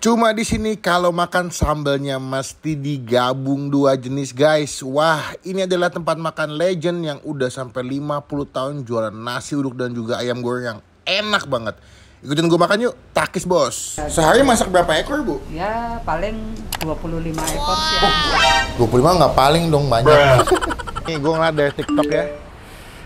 Cuma di sini kalau makan sambalnya mesti digabung dua jenis guys. Wah, ini adalah tempat makan legend yang udah sampai 50 tahun jualan nasi uduk dan juga ayam goreng yang enak banget. Ikutin gue makan yuk, Takis bos. Sehari masak berapa ekor bu? Ya paling 25 ekor sih. 25 nggak paling dong, banyak. Nih gue ngeliat dari TikTok ya.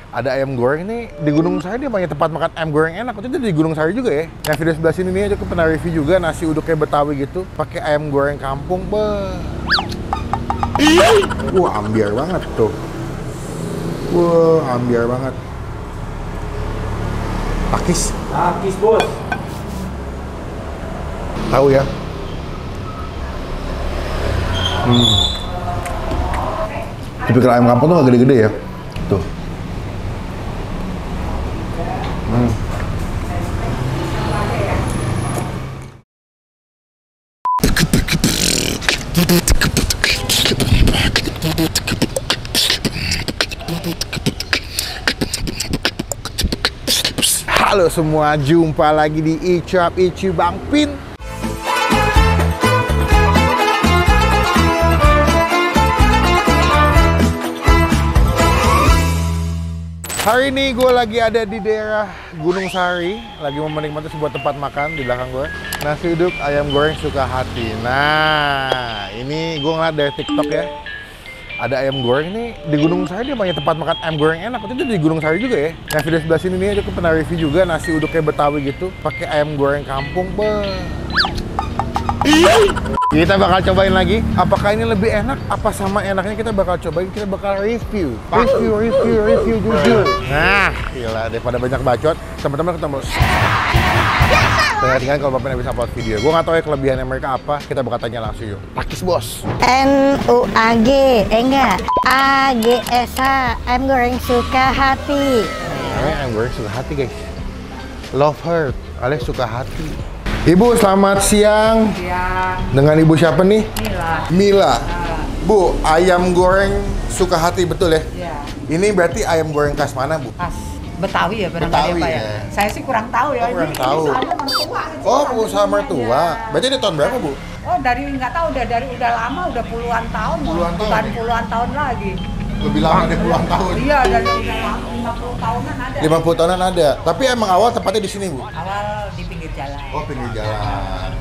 Ada ayam goreng nih di Gunung Sari, dia banyak tempat makan ayam goreng enak. Itu di Gunung Sari juga ya. Yang video sebelah sini nih aku pernah review juga nasi uduk kayak Betawi gitu, pakai ayam goreng kampung. Wah, ambiar banget tuh. Wah, ambiar banget. Takis. Takis bos. Tahu ya. Tipikal ayam kampung tuh gak gede-gede ya. Tuh. Halo semua, jumpa lagi di Icap Icu Bang Pin. Hari ini gue lagi ada di daerah Gunung Sari, lagi mau menikmati sebuah tempat makan di belakang gue. Nasi uduk ayam goreng Sukahati. Nah, ini gue ngeliat dari TikTok ya. Ada ayam goreng nih di Gunung Sari, dia banyak tempat makan ayam goreng enak. Itu di Gunung Sari juga ya. Yang video sebelah sini nih aku pernah review juga nasi uduk kayak Betawi gitu, pakai ayam goreng kampung. Kita bakal cobain lagi. Apakah ini lebih enak? Apa sama enaknya kita bakal cobain? Kita bakal review jujur. Nah, gila daripada banyak bacot, teman-teman ketemu. Tinggal kalau Bapak bisa upload video. Gue nggak tahu ya kelebihannya mereka apa. Kita bakal tanya langsung yuk. Takis bos. NUAG, enggak. AGSH, ayam goreng Sukahati. Ayam goreng Sukahati guys. Love her, alias Sukahati. Ibu, selamat siang. Siang. Dengan ibu siapa nih? Mila. Nah. Bu, ayam goreng Sukahati betul ya? Iya. Ini berarti ayam goreng khas mana bu? Khas Betawi ya barangkali Betawi Pak ya. ya. Saya sih kurang tahu ya. Oh, kurang Ini tahu. soalnya mertua. Oh, usaha mertua. Berarti ini tahun berapa bu? Oh, dari nggak tahu udah lama, udah puluhan tahun. Puluhan tahun Bukan ya? puluhan tahun lagi. Lebih lama dari puluhan tahun. Iya, dari udah 50 tahunan ada. 50 tahunan ada. Tapi emang awal tepatnya di sini bu? Awal di pinggir jalan. Oh, pinggir jalan.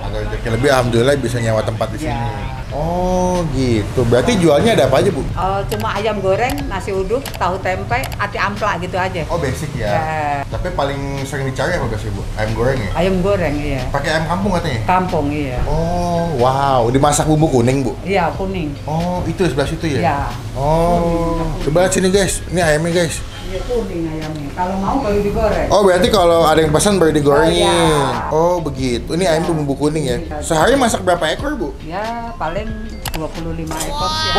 Agak rezeki lebih, alhamdulillah bisa nyewa tempat di sini. Ya. Oh gitu. Berarti jualnya ada apa aja bu? Cuma ayam goreng, nasi uduk, tahu tempe, ati ampla gitu aja. Oh basic ya. Ya. Tapi paling sering dicari apa biasanya bu? Ayam goreng ya? Ayam goreng iya. Pakai ayam kampung katanya? Kampung iya. Oh wow, dimasak bumbu kuning bu? Iya, kuning. Oh itu sebelah situ ya? Iya. Oh, coba lihat sini guys, ini ayamnya guys. Iya, kuning ayamnya. Kalau mau baru digoreng. Oh berarti kalau ada yang pesan baru digorengin. iya. Oh begitu, ini ayam bumbu kuning ya? Sehari masak berapa ekor bu? Ya paling 25 ekor sih.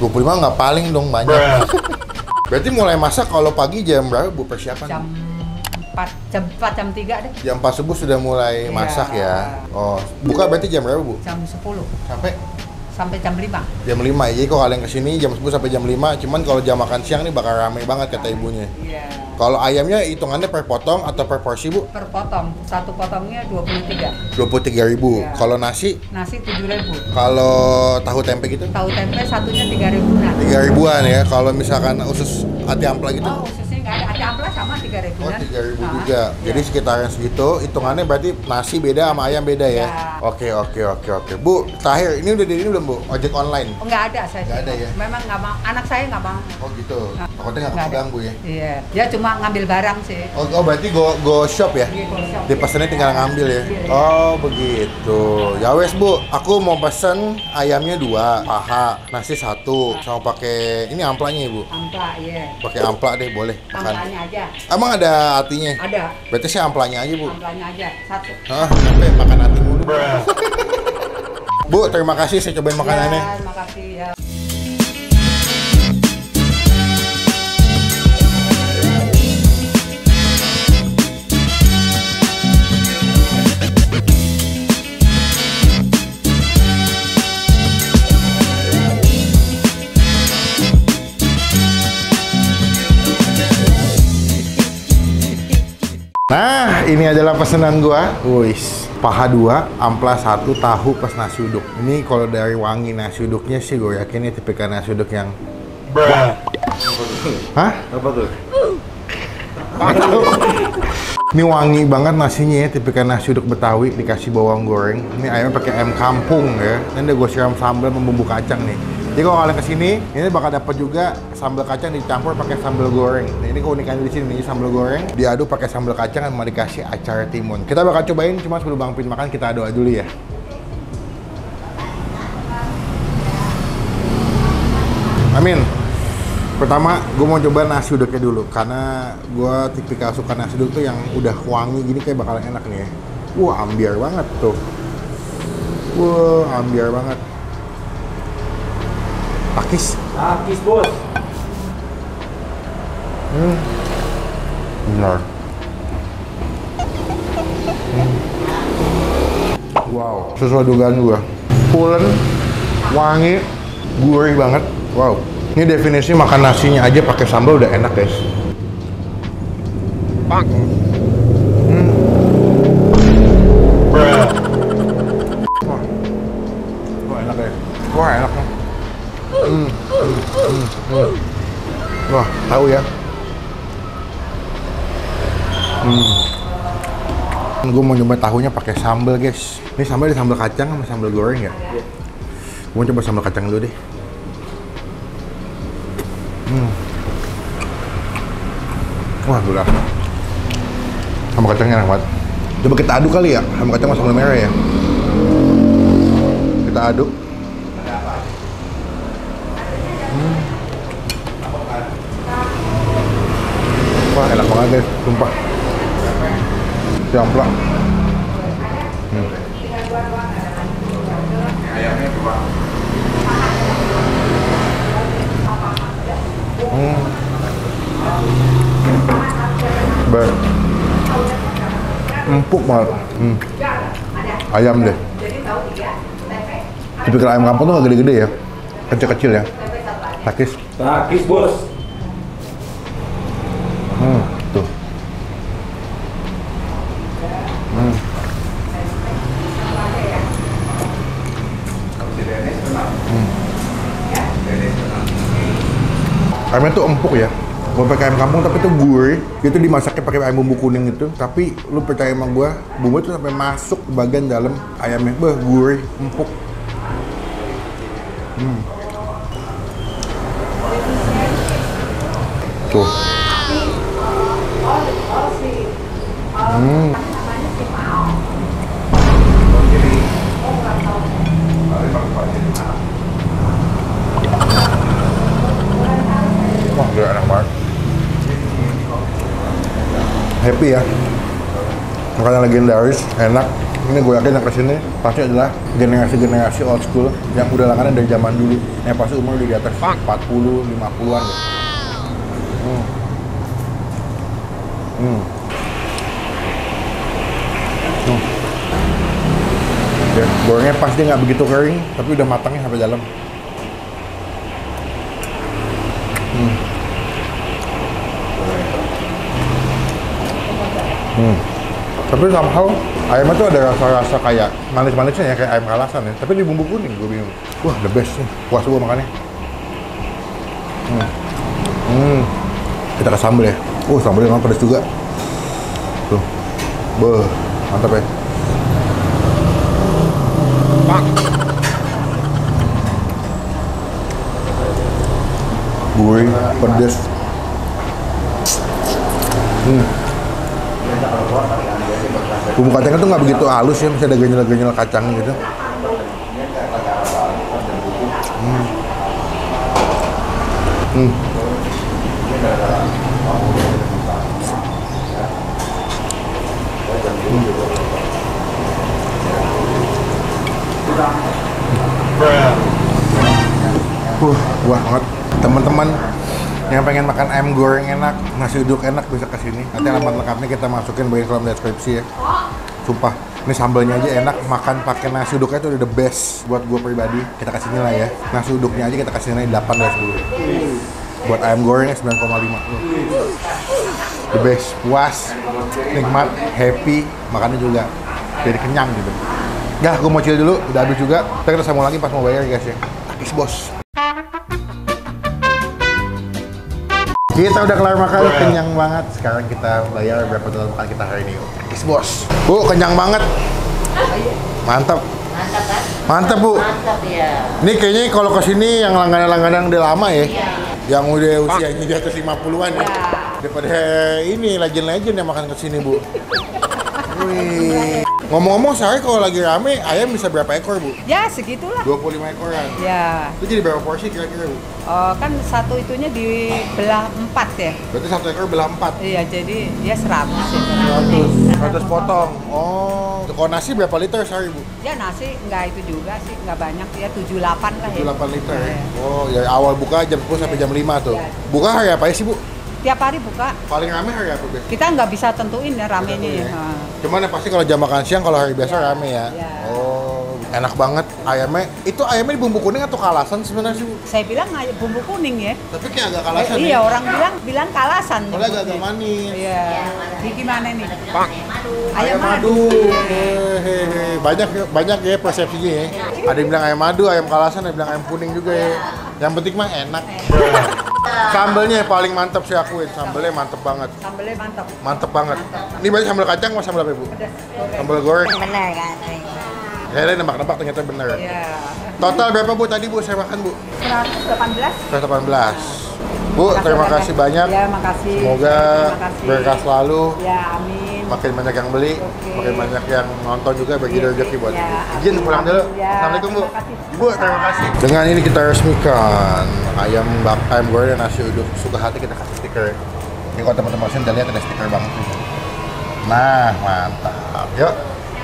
25 nggak paling dong, banyak. Berarti mulai masak kalau pagi jam berapa bu persiapan? Jam 4, jam 3 deh. Jam 4 subuh sudah mulai Iya. masak ya? Oh, buka berarti jam berapa bu? Jam 10 Sampai sampai jam 5. jam 5, jadi kalau kalian kesini jam 10 sampai jam 5, cuman kalau jam makan siang nih bakal ramai banget kata ibunya. Iya. Kalau ayamnya hitungannya per potong atau per porsi bu? Per potong. Satu potongnya 23. 23.000. Iya. Kalau nasi? Nasi 7.000. Kalau tahu tempe gitu? Tahu tempe satunya 3.000-an. 3.000-an ya. Kalau misalkan usus ati ampla gitu? Oh, khususnya nggak ada. Ati ampla sama 3.000-an. Oh 3.000 Nah, juga. Jadi sekitaran segitu. Hitungannya berarti nasi beda sama ayam beda ya? Ya. Oke. Bu, terakhir ini udah belum bu? Ojek online? Oh, nggak ada saya. Nggak sih. ada ya? Memang nggak mau. Anak saya nggak mau. Oh gitu. Nah, Takutnya nggak nggak ada. keganggu ya? Iya. Dia cuma ngambil barang sih. Oh berarti go shop ya? Iya, go shop. Dipesennya tinggal ngambil ya? Iya. Oh begitu. Ya wes bu, aku mau pesen ayamnya 2, paha, nasi 1, sama pakai ini amplanya ibu. Ampla, iya. Pakai ampla deh boleh. Makan. Amplanya aja. Emang ada hatinya? Ada. Berarti saya amplanya aja bu. Amplanya aja. 1. Hah, sampai makan hati mulu. Bu, terima kasih saya cobain makanannya. Ya, terima kasih ya. Nah, ini adalah pesanan gua. Wis, paha 2, amplas 1, tahu plus nasi uduk. Ini kalau dari wangi nasi uduknya sih gue yakin ini tipikal nasi uduk yang Hah? Apa tuh? Ini wangi banget nasinya ya, tipikal nasi uduk Betawi dikasih bawang goreng. Ini ayamnya pakai ayam kampung ya. Ini udah gue siram sambal sama bumbu kacang nih. Jadi kalau kalian kesini, ini bakal dapat juga sambal kacang dicampur pakai sambal goreng. Nah, ini keunikannya di sini, sambal goreng diaduk pakai sambal kacang sama dikasih acar timun. Kita bakal cobain, cuma sebelum Bang Pin makan kita doa dulu ya. Amin. Pertama, gue mau coba nasi uduknya dulu karena gue tipikal suka nasi uduk tuh yang udah wangi gini kayak bakalan enak nih ya. Wah, ambiar banget tuh. Wah, ambiar banget. Pakis. Pakis, Bos. Benar. Wow, sesuai dugaan gue. Pulen, wangi, gurih banget. Wow. Ini definisi makan nasinya aja pakai sambal udah enak, guys. Wah, enak ya. Wah, enak nih. Wah, tahu ya. Gue mau nyoba tahunya pakai sambal, guys. Ini sambal di sambal kacang sama sambal goreng ya. Gue mau coba sambal kacang dulu deh. Wah, gula. Sambal kacangnya enak banget. Coba kita aduk kali ya, sambal kacang sama sambal merah ya. Kita aduk. Wah, enak banget guys, sumpah. Jamplak. Empuk banget. Ayam deh. Tipikal ayam kampung tuh gak gede-gede ya, kecil-kecil ya. Takis. Pakis, Bos. Tuh. Ayamnya tuh empuk ya. Gue pakai ayam kampung tapi tuh gurih. Itu dimasaknya pakai ayam bumbu kuning itu. Tapi lu percaya sama gue, bumbu itu sampai masuk ke bagian dalam ayamnya. Gurih, empuk. Tuh. Wah, gila enak banget. Happy ya. Makanan legendaris, enak. Ini gue yakin yang kesini pasti adalah generasi-generasi old school yang udah langganan dari zaman dulu. Yang pasti umur udah di atas 40, 50-an ya. Ya, gorengnya pas dia nggak begitu kering, tapi udah matangnya sampai dalam. Tapi somehow ayamnya tuh ada rasa-rasa kayak manis-manisnya ya, kayak ayam kalasan ya. Tapi di bumbu kuning gue bingung. Wah, the best nih. Puas gue makannya. Kita ke sambal ya. Sambalnya memang pedas juga. Tuh. Mantap ya. Gurih, pedas. Bumbu kacangnya tuh nggak begitu halus ya, masih ada genyal-genyal kacang gitu. Wah banget. Teman-teman yang pengen makan ayam goreng enak, nasi uduk enak bisa kesini. Nanti alamat lengkapnya kita masukin di kolom deskripsi ya. Sumpah, ini sambalnya aja enak, makan pakai nasi uduknya itu udah the best buat gue pribadi. Kita kasih nilai ya. Nasi uduknya aja kita kasih nilai 8 dari 10. Buat ayam gorengnya 9,5. The best, puas, nikmat, happy, makannya juga jadi kenyang gitu. Dah, gue mau chill dulu, udah habis juga. Kita sambung lagi pas mau bayar guys ya. Takis bos. Kita udah kelar makan, kenyang banget. Sekarang kita bayar berapa total makan kita hari ini. Takis bos. Bu, kenyang banget. Mantap. Mantap kan? Mantap bu. Mantap ya. Ini kayaknya kalau kesini yang langganan-langganan udah lama ya. Iya. Yang udah usianya di atas 50-an ya. Daripada ini legend-legend yang makan kesini bu. Wih. Ngomong-ngomong sehari kalau lagi rame, ayam bisa berapa ekor bu? Ya segitulah. 25 ekoran. Ya. Itu jadi berapa porsi kira-kira bu? Kan satu itunya dibelah 4 ya. Berarti satu ekor belah 4. Iya, jadi ya 100 ya. 100 potong. Oh, kalau nasi berapa liter sehari bu? Ya nasi nggak itu juga sih, nggak banyak ya 78 lah ya. 78 liter ya? Iya. Oh, ya awal buka jam 10 sampai jam 5 tuh. Iya. Buka hari apa ya sih bu? Tiap hari buka. Paling rame hari apa biasanya? Kita nggak bisa tentuin ya ramenya Tentuin ya. ya. Cuman yang pasti kalau jam makan siang, kalau hari biasa rame ya. Iya. Oh, enak banget ayamnya. Itu ayamnya di bumbu kuning atau kalasan sebenarnya sih bu? Saya bilang bumbu kuning ya. Tapi kayak agak kalasan Iya, ya. orang bilang kalasan. Soalnya agak manis. Iya. Ini gimana nih? Ayam madu. Hehehe. Banyak ya persepsinya ya. Ada yang bilang ayam madu, ayam kalasan, ada yang bilang ayam kuning juga ya. Yang penting mah enak. Sambelnya paling mantap sih akuin. Sambelnya mantep banget. Sambelnya mantap. Mantep banget. Ini banyak sambal kacang sama sambal apa bu? Pedas goreng. Sambal goreng. Bener kan? Saya nebak-nebak ternyata bener. Iya. Total berapa bu tadi bu saya makan bu? 118. 118. Bu, terima kasih banyak. Ya, makasih. Semoga Terima kasih. berkah selalu. Ya, amin. Makin banyak yang beli, Oke. makin banyak yang nonton juga bagi Iya, rezeki buat. iya. Izin pulang dulu. Ya, Assalamualaikum bu. terima kasih. Bu, terima kasih. Dengan ini kita resmikan ayam goreng dan nasi uduk suka hati kita kasih stiker. Ini kalau teman-teman sini udah lihat ada stiker banget nih. Nah, mantap. Yuk,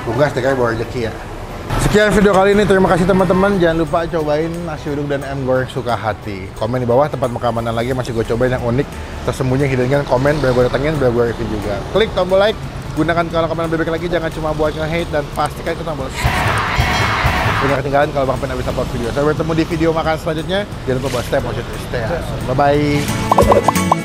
buka stiker bawa rezeki ya. Sekian video kali ini, terima kasih teman-teman. Jangan lupa cobain nasi uduk dan ayam goreng suka hati. Komen di bawah tempat makan mana lagi masih gue cobain yang unik, tersembunyi, hidden kan, komen, biar gue datengin, biar gue review juga. Klik tombol like, gunakan kalau komen bebek lagi, jangan cuma buat nge-hate, dan pastikan itu tombol subscribe. Jangan ketinggalan kalau Bang Pen habis upload video. Sampai bertemu di video makan selanjutnya. Jangan lupa buat stay positive, stay awesome. Bye-bye.